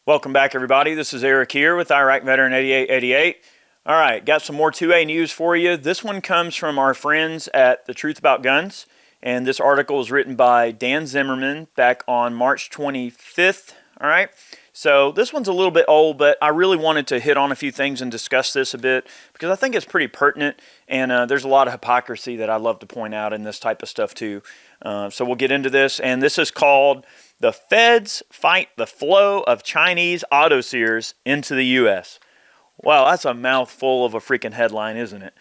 Welcome back, everybody. This is Eric here with Iraq Veteran 8888. All right, got some more 2A news for you. This one comes from our friends at The Truth About Guns, and this article is written by Dan Zimmerman back on March 25th. All right, so this one's a little bit old, but I really wanted to hit on a few things and discuss this a bit because I think it's pretty pertinent, and there's a lot of hypocrisy that I love to point out in this type of stuff too. So we'll get into this, and this is called "The Feds Fight the Flow of Chinese Auto Sears into the U.S." Wow, that's a mouthful of a freaking headline, isn't it?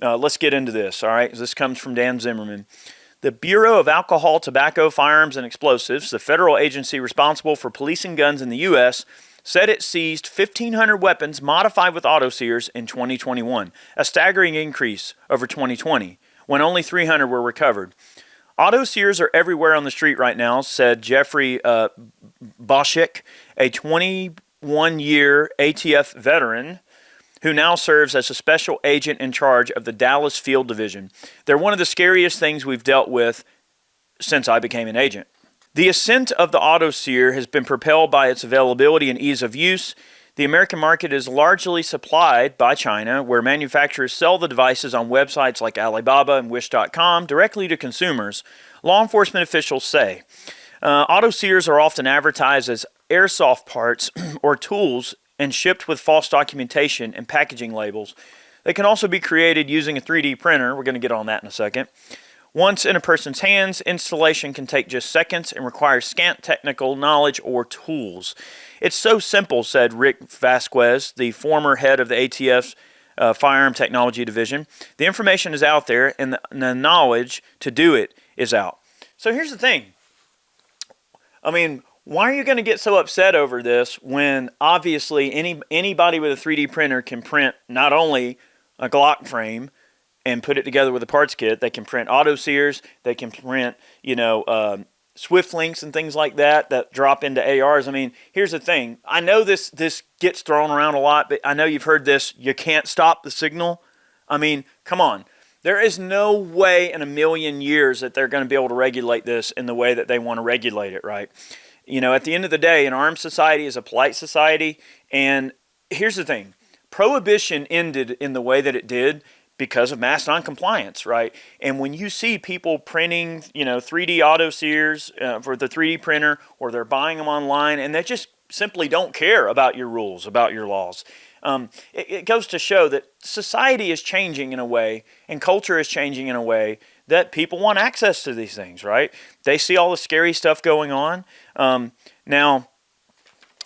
Let's get into this, all right? This comes from Dan Zimmerman. The Bureau of Alcohol, Tobacco, Firearms, and Explosives, the federal agency responsible for policing guns in the U.S., said it seized 1,500 weapons modified with auto sears in 2021, a staggering increase over 2020, when only 300 were recovered. Auto sears are everywhere on the street right now, said Jeffrey Boschik, a 21-year ATF veteran who now serves as a special agent in charge of the Dallas Field Division. They're one of the scariest things we've dealt with since I became an agent. The ascent of the auto sear has been propelled by its availability and ease of use. The American market is largely supplied by China, where manufacturers sell the devices on websites like Alibaba and Wish.com directly to consumers, law enforcement officials say. Auto sears are often advertised as airsoft parts or tools and shipped with false documentation and packaging labels. They can also be created using a 3D printer. We're going to get on that in a second. Once in a person's hands, installation can take just seconds and requires scant technical knowledge or tools. It's so simple, said Rick Vasquez, the former head of the ATF's Firearm Technology Division. The information is out there, and the knowledge to do it is out. So here's the thing. I mean, why are you going to get so upset over this when obviously anybody with a 3D printer can print not only a Glock frame and put it together with a parts kit, they can print auto sears, they can print, Swift links and things like that drop into ARs. I mean, here's the thing. I know this gets thrown around a lot, but I know you've heard this, you can't stop the signal. I mean, come on. There is no way in a million years that they're going to be able to regulate this in the way that they want to regulate it, right? You know, at the end of the day, an armed society is a polite society, and here's the thing. Prohibition ended in the way that it did because of mass noncompliance, right? And when you see people printing, 3D auto sears for the 3D printer, or they're buying them online, and they just simply don't care about your rules, about your laws, it goes to show that society is changing in a way, and culture is changing in a way that people want access to these things, right? They see all the scary stuff going on. Now,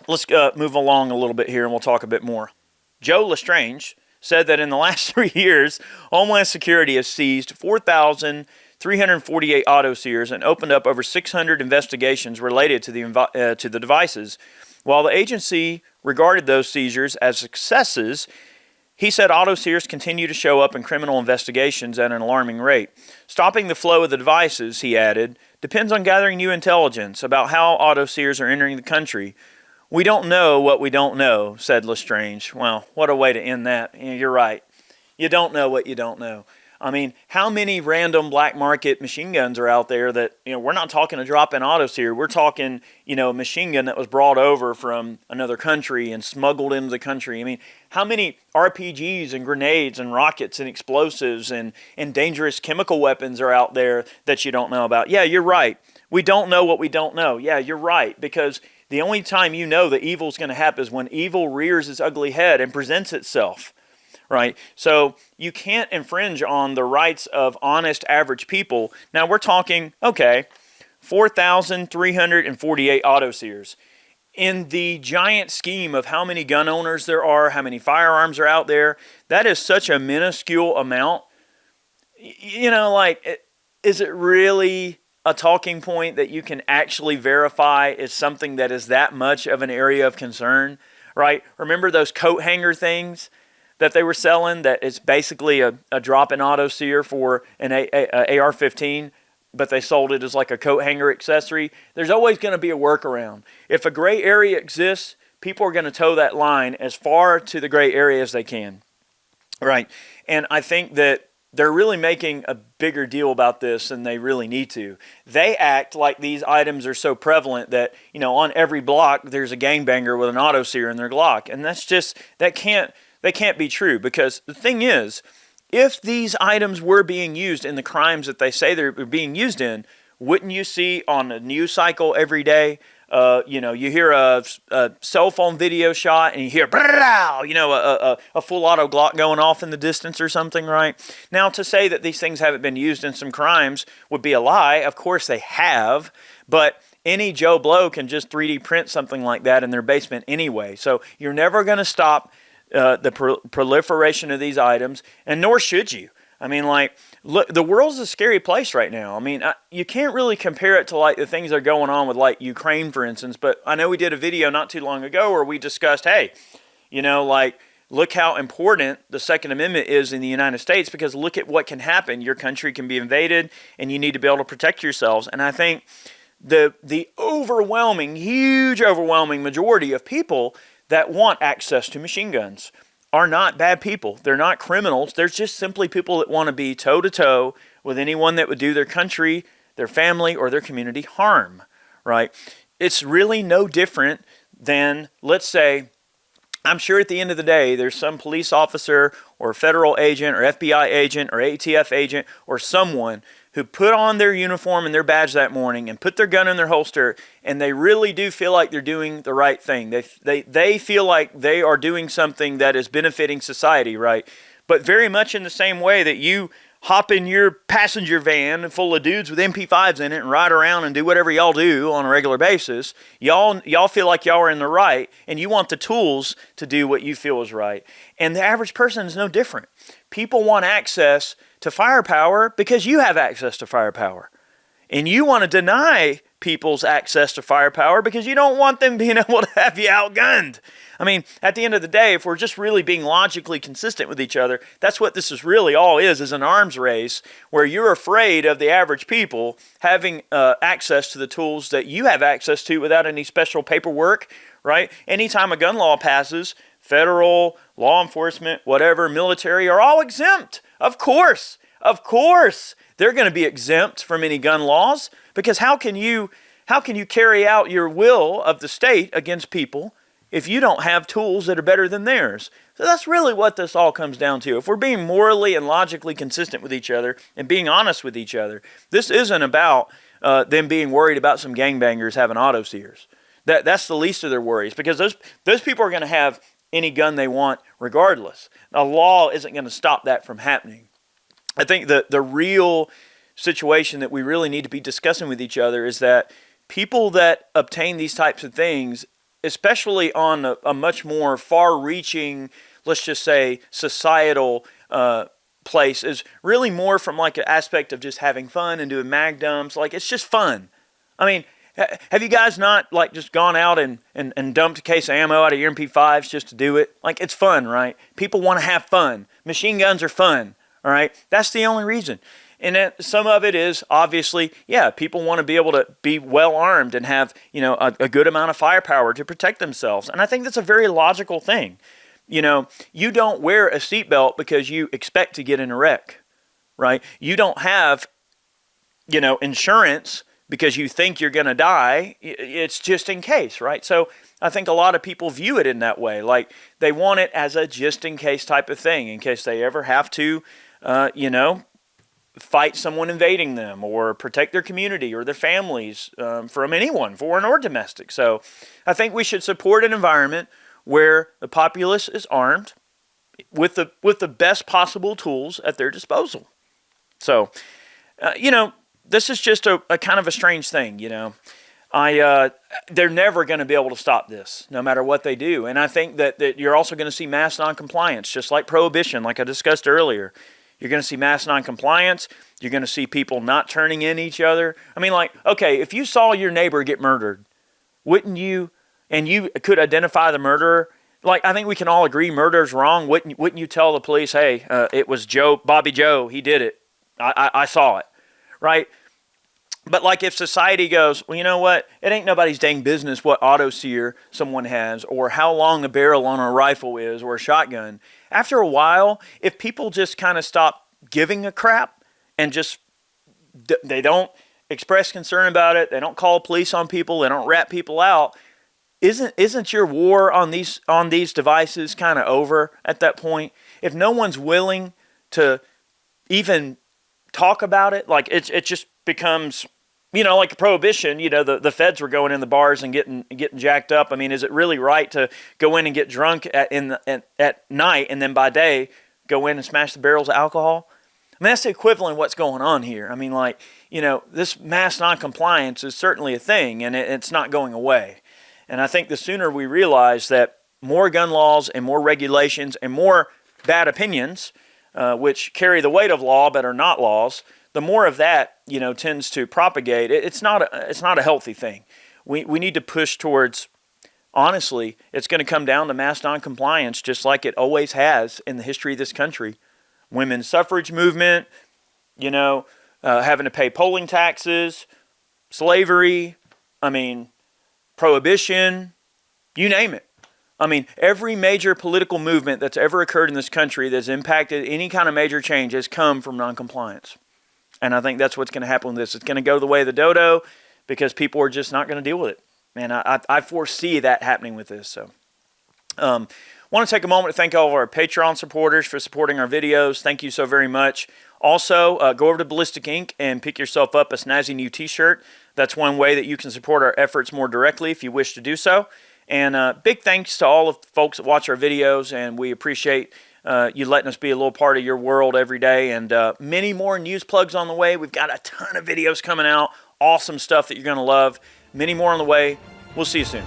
let's move along a little bit here, and we'll talk a bit more. Joe Lestrange said that in the last 3 years, Homeland Security has seized 4,348 auto sears and opened up over 600 investigations related to the devices. While the agency regarded those seizures as successes, he said auto sears continue to show up in criminal investigations at an alarming rate. Stopping the flow of the devices, he added, depends on gathering new intelligence about how auto sears are entering the country. We don't know what we don't know, said Lestrange. Well, what a way to end that. You're right. You don't know what you don't know. I mean, how many random black market machine guns are out there that, we're not talking a drop-in auto sear. We're talking, a machine gun that was brought over from another country and smuggled into the country. I mean, how many RPGs and grenades and rockets and explosives and dangerous chemical weapons are out there that you don't know about? Yeah, you're right. We don't know what we don't know. Yeah, you're right, because the only time you know that evil is going to happen is when evil rears its ugly head and presents itself, right? So you can't infringe on the rights of honest, average people. Now we're talking, 4,348 auto sears. In the giant scheme of how many gun owners there are, how many firearms are out there, that is such a minuscule amount. Is it really a talking point that you can actually verify is something that is that much of an area of concern, right? Remember those coat hanger things that they were selling that it's basically a drop-in auto sear for an AR-15, but they sold it as like a coat hanger accessory? There's always going to be a workaround. If a gray area exists, people are going to toe that line as far to the gray area as they can, right? And I think that they're really making a bigger deal about this than they really need to. They act like these items are so prevalent that, on every block there's a gangbanger with an auto sear in their Glock. And that can't be true, because the thing is, if these items were being used in the crimes that they say they're being used in, wouldn't you see on the news cycle every day? You hear a cell phone video shot and you hear, a full auto Glock going off in the distance or something, right? Now, to say that these things haven't been used in some crimes would be a lie. Of course they have, but any Joe Blow can just 3D print something like that in their basement anyway. So you're never going to stop the proliferation of these items, and nor should you. I mean, look, the world's a scary place right now. I mean, you can't really compare it to the things that are going on with Ukraine, for instance. But I know we did a video not too long ago where we discussed, hey, look how important the Second Amendment is in the United States, because look at what can happen. Your country can be invaded, and you need to be able to protect yourselves. And I think the huge overwhelming majority of people that want access to machine guns are not bad people. They're not criminals. They're just simply people that want to be toe-to-toe with anyone that would do their country, their family, or their community harm, right? It's really no different than, let's say, I'm sure at the end of the day, there's some police officer or federal agent or FBI agent or ATF agent or someone who put on their uniform and their badge that morning and put their gun in their holster, and they really do feel like they're doing the right thing. They feel like they are doing something that is benefiting society, right? But very much in the same way that you hop in your passenger van full of dudes with MP5s in it and ride around and do whatever y'all do on a regular basis, y'all feel like y'all are in the right, and you want the tools to do what you feel is right. And the average person is no different. People want access to firepower because you have access to firepower. And you want to deny people's access to firepower because you don't want them being able to have you outgunned. I mean, at the end of the day, if we're just really being logically consistent with each other, that's what this is really all is an arms race where you're afraid of the average people having access to the tools that you have access to without any special paperwork, right? Anytime a gun law passes, federal, law enforcement, whatever, military are all exempt. Of course, they're going to be exempt from any gun laws, because how can you carry out your will of the state against people if you don't have tools that are better than theirs? So that's really what this all comes down to. If we're being morally and logically consistent with each other and being honest with each other, this isn't about them being worried about some gangbangers having auto sears. That's the least of their worries, because those people are going to have any gun they want regardless. The law isn't going to stop that from happening. I think the real situation that we really need to be discussing with each other is that people that obtain these types of things, especially on a much more far-reaching, let's just say, societal place, is really more from an aspect of just having fun and doing mag dumps. It's just fun. I mean, have you guys not just gone out and dumped a case of ammo out of your MP5s just to do it? It's fun, right? People want to have fun. Machine guns are fun, all right? That's the only reason. And some of it is obviously, people want to be able to be well armed and have, a good amount of firepower to protect themselves. And I think that's a very logical thing. You don't wear a seatbelt because you expect to get in a wreck, right? You don't have, insurance because you think you're going to die. It's just in case, right? So I think a lot of people view it in that way. They want it as a just in case type of thing, in case they ever have to, fight someone invading them or protect their community or their families from anyone, foreign or domestic. So I think we should support an environment where the populace is armed with the best possible tools at their disposal. So, this is just a kind of a strange thing, They're never going to be able to stop this, no matter what they do. And I think that you're also going to see mass noncompliance, just like prohibition, like I discussed earlier. You're going to see mass noncompliance. You're going to see people not turning in each other. I mean, okay, if you saw your neighbor get murdered, wouldn't you, and you could identify the murderer, I think we can all agree murder's wrong. Wouldn't you tell the police, hey, it was Bobby Joe, he did it. I saw it, right? But if society goes, well, you know what? It ain't nobody's dang business what auto sear someone has or how long a barrel on a rifle is or a shotgun. After a while, if people just kind of stop giving a crap and just they don't express concern about it. They don't call police on people. They don't rat people out. Isn't your war on these devices kind of over at that point? If no one's willing to even talk about it, like it just becomes, like prohibition. The feds were going in the bars and getting jacked up. I mean, is it really right to go in and get drunk at night and then by day go in and smash the barrels of alcohol? I mean, that's the equivalent of what's going on here. I mean, this mass noncompliance is certainly a thing, and it's not going away. And I think the sooner we realize that more gun laws and more regulations and more bad opinions, which carry the weight of law but are not laws, the more of that, tends to propagate. It's not a healthy thing. We need to push towards, honestly, it's going to come down to mass noncompliance, just like it always has in the history of this country. Women's suffrage movement, having to pay polling taxes, slavery, prohibition, you name it. I mean, every major political movement that's ever occurred in this country that's impacted any kind of major change has come from noncompliance. And I think that's what's going to happen with this. It's going to go the way of the dodo because people are just not going to deal with it. And I foresee that happening with this. So, want to take a moment to thank all of our Patreon supporters for supporting our videos. Thank you so very much. Also, go over to Ballistic Ink and pick yourself up a snazzy new t-shirt. That's one way that you can support our efforts more directly if you wish to do so. And big thanks to all of the folks that watch our videos, and we appreciate you letting us be a little part of your world every day. And many more news plugs on the way. We've got a ton of videos coming out, awesome stuff that you're going to love. Many more on the way. We'll see you soon.